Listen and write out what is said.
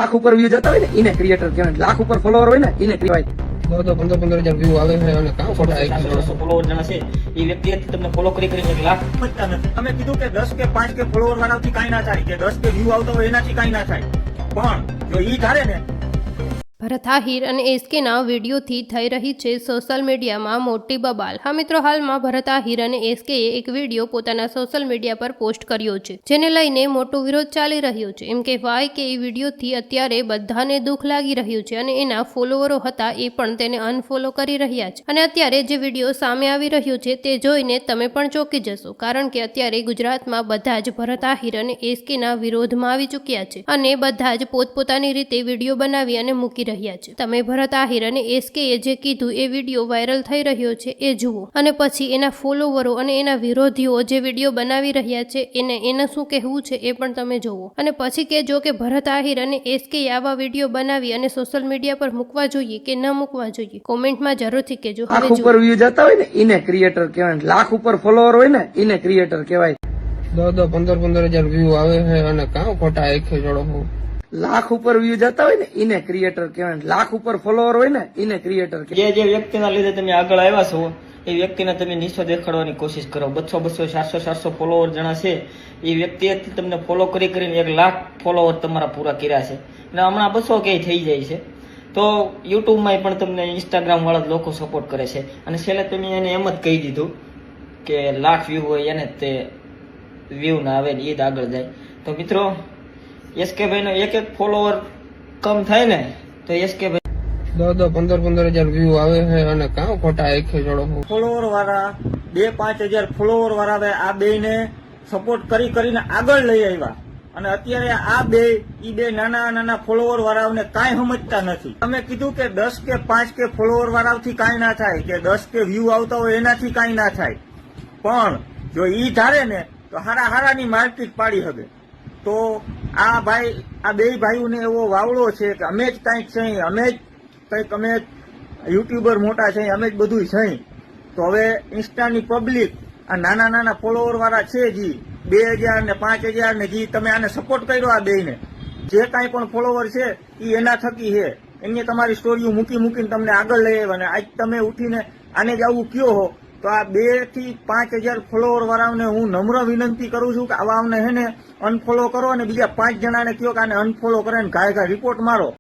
लाख ऊपर व्यू जता હોય ને એને ક્રિએટર કહેવાય, લાખ ઉપર ફોલોવર હોય ને એને કહેવાય। 15,000 વ્યૂ આવે છે અને કામ ખોટા 400 ફોલોવર જણા છે એ વ્યક્તિ તમને ફોલો કરી કરીને 1 લાખ સમજતા નથી। તમે કીધું કે 10 કે 5 કે ફોલોવર વાળાથી કાંઈ ના થાય, કે 10 કે વ્યૂ આવતો હોય એનાથી કાંઈ ના થાય, પણ જો ઈ ધારે ને ભરત આહિર અને એસકેના વિડીયોથી થઈ રહી છે સોશિયલ મીડિયામાં મોટી બબાલ। હા મિત્રો, હાલમાં ભરત આહિર અને એસકેએ એક વિડીયો પોતાના સોશિયલ મીડિયા પર પોસ્ટ કર્યો છે, જેને લઈને મોટો વિરોધ ચાલી રહ્યો છે। એમ કહેવાય કે એ વિડીયોથી અત્યારે બધાને દુઃખ લાગી રહ્યું છે અને એના ફોલોવરો હતા એ પણ તેને અનફોલો કરી રહ્યા છે। અને અત્યારે જે વિડીયો સામે આવી રહ્યો છે તે જોઈને તમે પણ ચોંકી જશો, કારણ કે અત્યારે ગુજરાતમાં બધા જ ભરત આહિર અને એસકેના વિરોધમાં આવી ચૂક્યા છે અને બધા જ પોતપોતાની રીતે વિડીયો બનાવી અને મૂકી રહ્યા છે। તમે ભરત આહિર અને એસકેએ જે કીધું એ વિડીયો વાયરલ થઈ રહ્યો છે એ જુઓ, અને પછી એના ફોલોવરો અને એના વિરોધીઓ જે વિડીયો બનાવી રહ્યા છે એને શું કહેવું છે એ પણ તમે જુઓ, અને પછી કહેજો કે ભરત આહિર અને એસકેએ આવા વિડીયો બનાવી અને સોશિયલ મીડિયા પર મૂકવા જોઈએ કે ન મૂકવા જોઈએ, કોમેન્ટમાં જરૂરથી કહેજો। લાખ ઉપર વ્યૂ જતા હોય ને એને ક્રિએટર કહેવાય, લાખ ઉપર ફોલોવર હોય ને એને ક્રિએટર કહેવાય। 15,000 વ્યૂ આવે છે અને કામ ખોટા એકે જોડો લાખ ઉપર વ્યૂ જતા હોય ને એને ક્રિએટર કહેવાય, લાખ ઉપર ફોલોવર હોય ને એને ક્રિએટર કહેવાય। જે વ્યક્તિના લીધે તમે આગળ આવ્યા છો એ વ્યક્તિને તમે નીચો દેખાડવાની કોશિશ કરો। 200 400 ફોલોવર જણા છે એ વ્યક્તિએ તમને ફોલો કરીને 1 લાખ ફોલોવર તમારા પૂરા કર્યા છે, અને હમણાં 200 કે થઈ જાય છે, તો યુટ્યુબમાં પણ તમને ઇન્સ્ટાગ્રામ વાળા લોકો સપોર્ટ કરે છે, અને છેલ્લે તમે એને એમ જ કહી દીધું કે લાખ વ્યૂ હોય એને તે વ્યૂ ના આવે ને એ જ આગળ જાય। તો મિત્રો, એસકે ભાઈ નો એક ફોલોવર કમ થાય ને તો એસકે ભાઈ 15,000 વ્યૂ આવે છે અને કામ ખોટા એકે જોડો ફોલોવર વાળા 2-5 હજાર ફોલોવર વાળા આ બે ને સપોર્ટ કરીને આગળ લઈ આવ્યા, અને અત્યારે આ બે નાના ફોલોવર વાળાઓને કાંઈ સમજતા નથી। તમે કીધું કે 10 કે 5 કે ફોલોવર વાળાથી કાંઈ ના થાય, કે 10 કે વ્યૂ આવતા હોય એનાથી કાંઈ ના થાય, પણ જો ઈ ધારે ને તો હારાની માર્કેટ પાડી શકે। તો આ બે ભાઈઓને એવો વાવડો છે કે અમે જ કંઈક છે, અમે યુટ્યુબર મોટા છે, અમે જ બધું છે। તો હવે ઇન્સ્ટાની પબ્લિક આ નાના ફોલોવર વાળા છે જી 2,000 ને 5,000 ને જી તમે આને સપોર્ટ કર્યો, આ બેને જે કાંઈ પણ ફોલોવર છે એ એના થકી છે, એને તમારી સ્ટોરીઓ મૂકીને તમને આગળ લઈ આવ્યા, અને આજ તમે ઉઠીને આને જ આવું કયો હો, તો આ 2 થી 5,000 ફોલોવર વાળાને હું નમ્ર વિનંતી કરું છું કે આવાને હે ને અનફોલો કરો, અને બીજા 5 જણાને કયો કે આને અનફોલો કરે ને ઘાય રિપોર્ટ મારો।